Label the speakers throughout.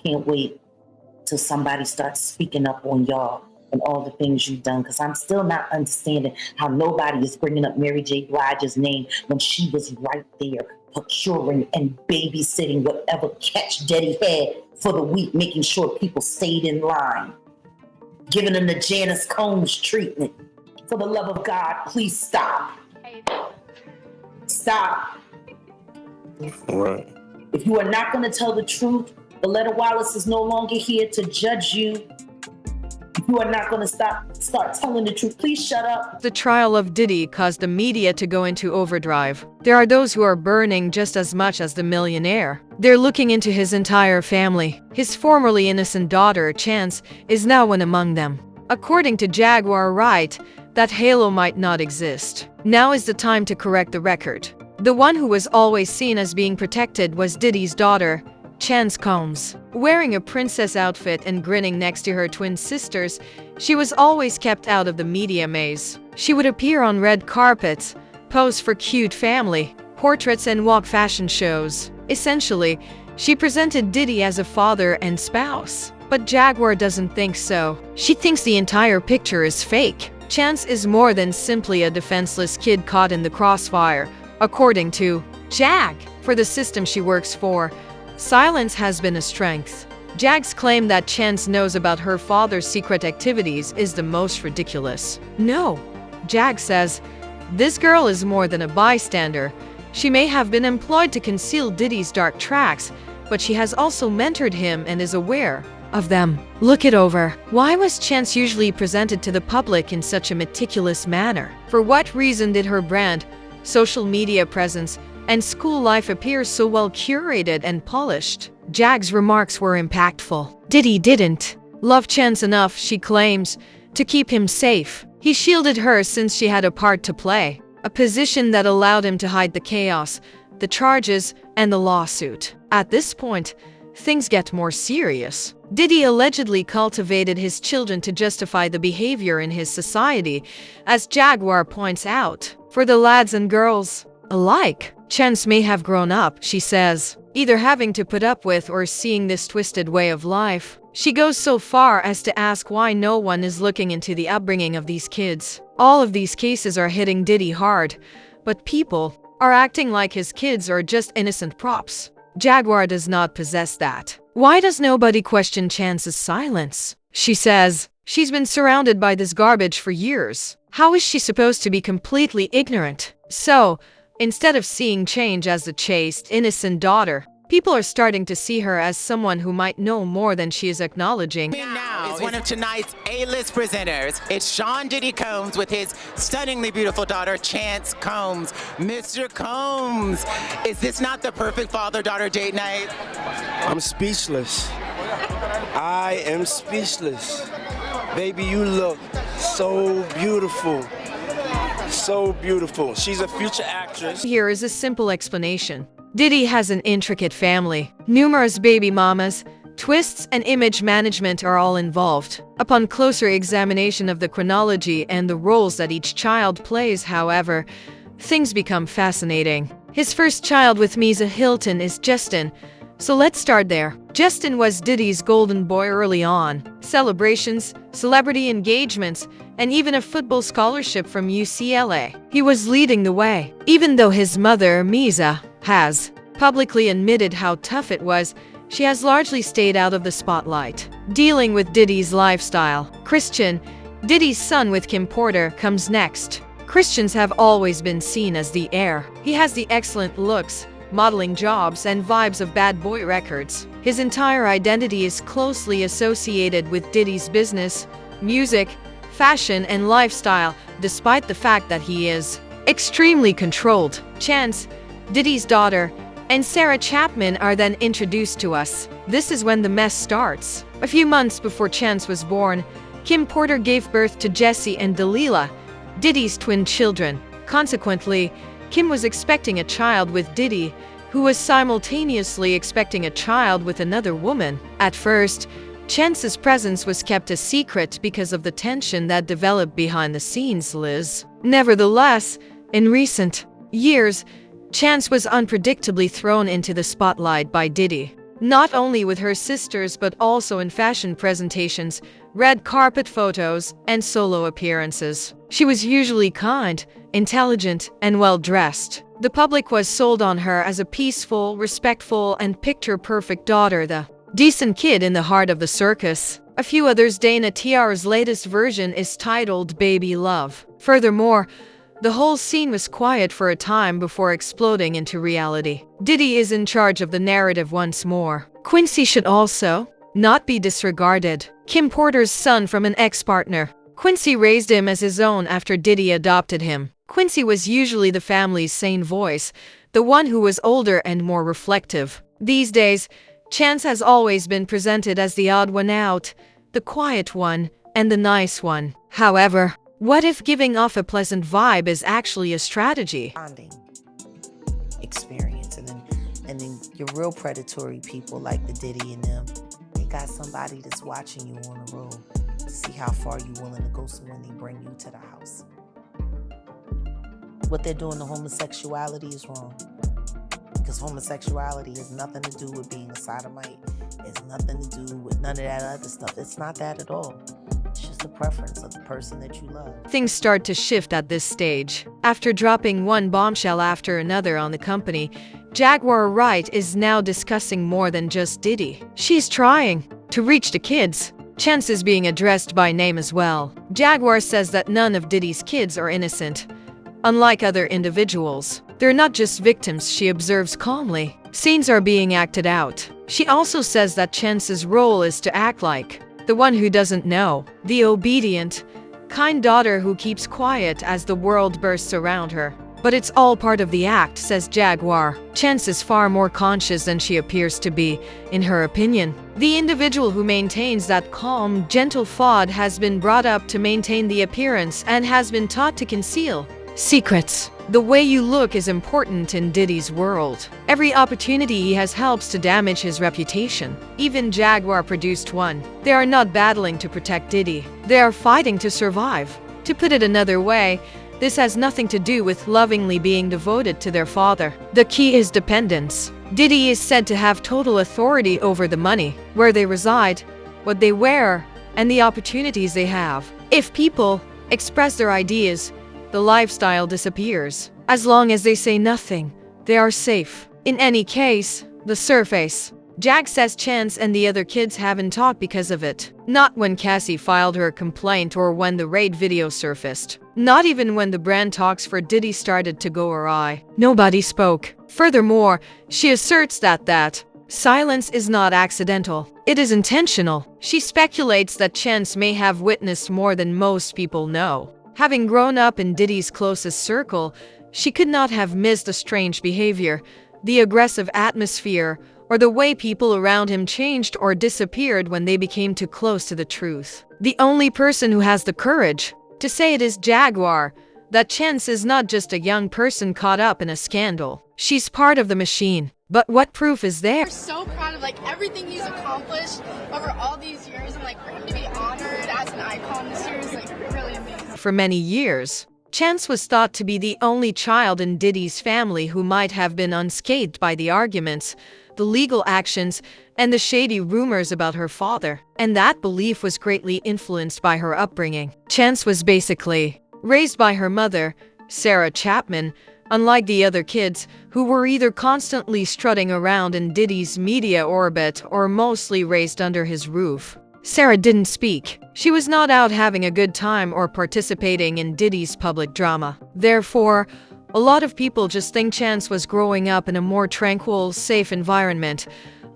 Speaker 1: can't wait till somebody starts speaking up on y'all and all the things you've done, because I'm still not understanding how nobody is bringing up Mary J. Blige's name when she was right there procuring and babysitting whatever catch Diddy had for the week, making sure people stayed in line, giving them the Janice Combs treatment. For the love of God, please stop. Stop.
Speaker 2: Right.
Speaker 1: If you are not going to tell the truth, Valletta Wallace is no longer here to judge you. If you are not going to start telling the truth, please shut up.
Speaker 3: The trial of Diddy caused the media to go into overdrive. There are those who are burning just as much as the millionaire. They're looking into his entire family. His formerly innocent daughter, Chance, is now one among them. According to Jaguar Wright, that halo might not exist. Now is the time to correct the record. The one who was always seen as being protected was Diddy's daughter, Chance Combs. Wearing a princess outfit and grinning next to her twin sisters, she was always kept out of the media maze. She would appear on red carpets, pose for cute family portraits, and walk fashion shows. Essentially, she presented Diddy as a father and spouse. But Jaguar doesn't think so. She thinks the entire picture is fake. Chance is more than simply a defenseless kid caught in the crossfire. According to Jag, for the system she works for, silence has been a strength. Jag's claim that Chance knows about her father's secret activities is the most ridiculous. No, Jag says, this girl is more than a bystander. She may have been employed to conceal Diddy's dark tracks, but she has also mentored him and is aware of them. Look it over. Why was Chance usually presented to the public in such a meticulous manner? For what reason did her brand, social media presence, and school life appear so well curated and polished? Jag's remarks were impactful. Diddy didn't love Chance enough, she claims, to keep him safe. He shielded her since she had a part to play, a position that allowed him to hide the chaos, the charges, and the lawsuit. At this point, things get more serious. Diddy allegedly cultivated his children to justify the behavior in his society, as Jaguar points out. For the lads and girls alike, Chance may have grown up, she says, either having to put up with or seeing this twisted way of life. She goes so far as to ask why no one is looking into the upbringing of these kids. All of these cases are hitting Diddy hard, but people are acting like his kids are just innocent props. Jaguar does not possess that. Why does nobody question Chance's silence? She says, she's been surrounded by this garbage for years. How is she supposed to be completely ignorant? So, instead of seeing change as a chaste, innocent daughter, people are starting to see her as someone who might know more than she is acknowledging.
Speaker 4: Now is one of tonight's A-list presenters. It's Sean Diddy Combs with his stunningly beautiful daughter, Chance Combs. Mr. Combs, is this not the perfect father-daughter date night?
Speaker 2: I'm speechless. I am speechless. Baby, you look so beautiful. So beautiful. She's a future actress.
Speaker 3: Here is a simple explanation. Diddy has an intricate family. Numerous baby mamas, twists, and image management are all involved. Upon closer examination of the chronology and the roles that each child plays, however, things become fascinating. His first child with Misa Hilton is Justin, so let's start there. Justin was Diddy's golden boy early on. Celebrations, celebrity engagements, and even a football scholarship from UCLA. He was leading the way. Even though his mother, Misa, has publicly admitted how tough it was, she has largely stayed out of the spotlight. Dealing with Diddy's lifestyle. Christian, Diddy's son with Kim Porter, comes next. Christians have always been seen as the heir. He has the excellent looks, modeling jobs, and vibes of bad boy records. His entire identity is closely associated with Diddy's business, music, fashion, and lifestyle, despite the fact that he is extremely controlled. Chance, Diddy's daughter, and Sarah Chapman are then introduced to us. This is when the mess starts. A few months before Chance was born, Kim Porter gave birth to Jesse and Delilah, Diddy's twin children. Consequently, Kim was expecting a child with Diddy, who was simultaneously expecting a child with another woman. At first, Chance's presence was kept a secret because of the tension that developed behind the scenes, Liz. Nevertheless, in recent years, Chance was unpredictably thrown into the spotlight by Diddy. not only with her sisters but also in fashion presentations, red carpet photos, and solo appearances. She was usually kind, intelligent, and well-dressed. The public was sold on her as a peaceful, respectful, and picture-perfect daughter, the decent kid in the heart of the circus. A few others. Dana Tiara's latest version is titled Baby Love. Furthermore, the whole scene was quiet for a time before exploding into reality. Diddy is in charge of the narrative once more. Quincy should also not be disregarded. Kim Porter's son from an ex-partner. Quincy raised him as his own after Diddy adopted him. Quincy was usually the family's sane voice, the one who was older and more reflective. These days, Chance has always been presented as the odd one out, the quiet one, and the nice one. However, what if giving off a pleasant vibe is actually a strategy?
Speaker 5: Bonding experience, and then your real predatory people like the Diddy and them, they got somebody that's watching you on the road to see how far you're willing to go, so when they bring you to the house. What they're doing to homosexuality is wrong. Because homosexuality has nothing to do with being a sodomite. It's nothing to do with none of that other stuff. It's not that at all. It's just a preference of the person that you love.
Speaker 3: Things start to shift at this stage. After dropping one bombshell after another on the company, Jaguar Wright is now discussing more than just Diddy. She's trying to reach the kids. Chance is being addressed by name as well. Jaguar says that none of Diddy's kids are innocent. Unlike other individuals, they're not just victims, she observes calmly. Scenes are being acted out. She also says that Chance's role is to act like the one who doesn't know, the obedient, kind daughter who keeps quiet as the world bursts around her. But it's all part of the act, says Jaguar. Chance is far more conscious than she appears to be, in her opinion. The individual who maintains that calm, gentle facade has been brought up to maintain the appearance and has been taught to conceal secrets. The way you look is important in Diddy's world. Every opportunity he has helps to damage his reputation. Even Jaguar produced one. They are not battling to protect Diddy. They are fighting to survive. To put it another way, this has nothing to do with lovingly being devoted to their father. The key is dependence. Diddy is said to have total authority over the money, where they reside, what they wear, and the opportunities they have. If people express their ideas, the lifestyle disappears. As long as they say nothing, they are safe. In any case, the surface. Jag says Chance and the other kids haven't talked because of it. Not when Cassie filed her complaint or when the raid video surfaced. Not even when the brand talks for Diddy started to go awry. Nobody spoke. Furthermore, she asserts that silence is not accidental. It is intentional. She speculates that Chance may have witnessed more than most people know. Having grown up in Diddy's closest circle, she could not have missed the strange behavior, the aggressive atmosphere, or the way people around him changed or disappeared when they became too close to the truth. The only person who has the courage to say it is Jaguar, that Chance is not just a young person caught up in a scandal. She's part of the machine. But what proof is there?
Speaker 6: We're so proud of everything he's accomplished over all these years, and for him to be honored as an icon this year is really amazing.
Speaker 3: For many years, Chance was thought to be the only child in Diddy's family who might have been unscathed by the arguments, the legal actions, and the shady rumors about her father. And that belief was greatly influenced by her upbringing. Chance was basically raised by her mother, Sarah Chapman, unlike the other kids, who were either constantly strutting around in Diddy's media orbit or mostly raised under his roof. Sarah didn't speak. She was not out having a good time or participating in Diddy's public drama. Therefore, a lot of people just think Chance was growing up in a more tranquil, safe environment,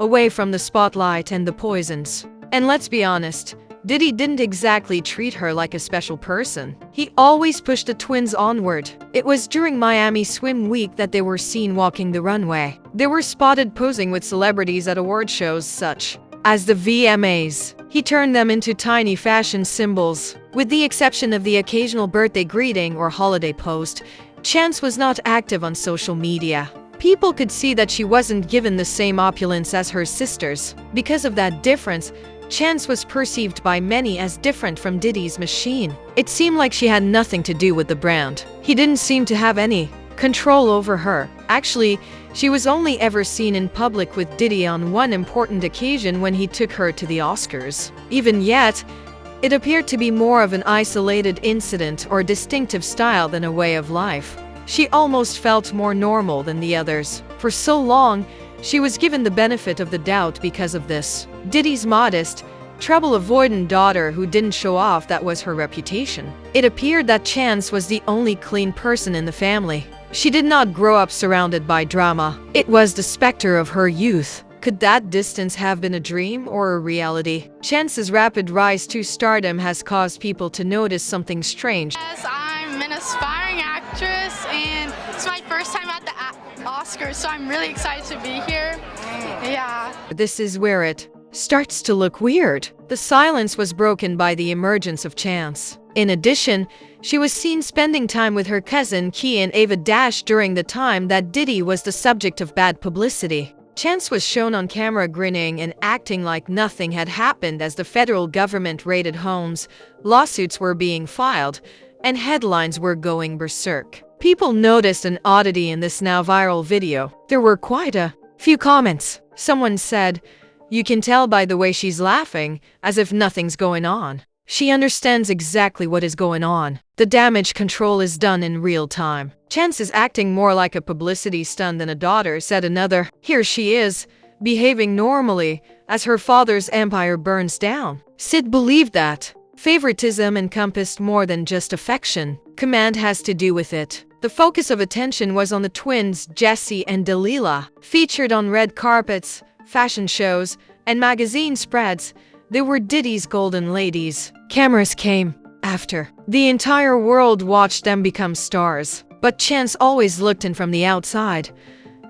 Speaker 3: away from the spotlight and the poisons. And let's be honest, Diddy didn't exactly treat her like a special person. He always pushed the twins onward. It was during Miami Swim Week that they were seen walking the runway. They were spotted posing with celebrities at award shows such as the VMAs. He turned them into tiny fashion symbols. With the exception of the occasional birthday greeting or holiday post, Chance was not active on social media. People could see that she wasn't given the same opulence as her sisters. Because of that difference, Chance was perceived by many as different from Diddy's machine. It seemed like she had nothing to do with the brand. He didn't seem to have any control over her. Actually, she was only ever seen in public with Diddy on one important occasion when he took her to the Oscars. Even yet, it appeared to be more of an isolated incident or distinctive style than a way of life. She almost felt more normal than the others. For so long, she was given the benefit of the doubt because of this. Diddy's modest, trouble-avoidant daughter who didn't show off, that was her reputation. It appeared that Chance was the only clean person in the family. She did not grow up surrounded by drama. It was the specter of her youth. Could that distance have been a dream or a reality? Chance's rapid rise to stardom has caused people to notice something strange.
Speaker 6: Yes, I'm an aspiring actress, and it's my first time at the Oscars, so I'm really excited to be here. Yeah.
Speaker 3: This is where it starts to look weird. The silence was broken by the emergence of Chance. In addition, she was seen spending time with her cousin Key and Ava Dash during the time that Diddy was the subject of bad publicity. Chance was shown on camera grinning and acting like nothing had happened as the federal government raided homes, lawsuits were being filed, and headlines were going berserk. People noticed an oddity in this now viral video. There were quite a few comments. Someone said, "You can tell by the way she's laughing, as if nothing's going on. She understands exactly what is going on. The damage control is done in real time. Chance is acting more like a publicity stunt than a daughter," said another. "Here she is, behaving normally, as her father's empire burns down." Sid believed that favoritism encompassed more than just affection. Command has to do with it. The focus of attention was on the twins, Jesse and Delilah. Featured on red carpets, fashion shows, and magazine spreads, they were Diddy's golden ladies. Cameras came after. The entire world watched them become stars. But Chance always looked in from the outside.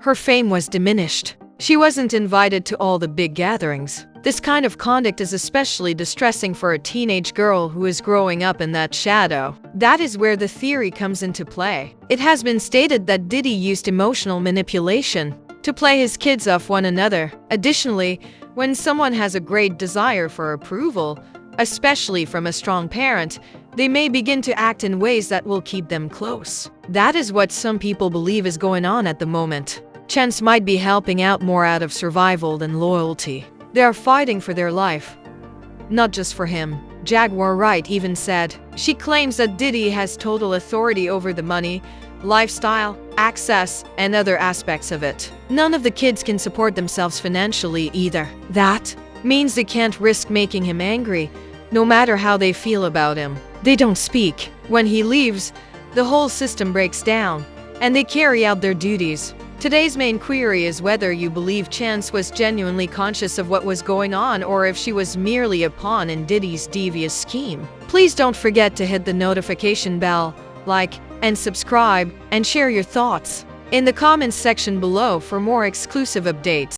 Speaker 3: Her fame was diminished. She wasn't invited to all the big gatherings. This kind of conduct is especially distressing for a teenage girl who is growing up in that shadow. That is where the theory comes into play. It has been stated that Diddy used emotional manipulation to play his kids off one another. Additionally, when someone has a great desire for approval, especially from a strong parent, they may begin to act in ways that will keep them close. That is what some people believe is going on at the moment. Chance might be helping out more out of survival than loyalty. They are fighting for their life, not just for him. Jaguar Wright even said, she claims that Diddy has total authority over the money, lifestyle, access, and other aspects of it. None of the kids can support themselves financially either. That means they can't risk making him angry, no matter how they feel about him. They don't speak. When he leaves, the whole system breaks down, and they carry out their duties. Today's main query is whether you believe Chance was genuinely conscious of what was going on or if she was merely a pawn in Diddy's devious scheme. Please don't forget to hit the notification bell, like, and subscribe, and share your thoughts in the comments section below for more exclusive updates.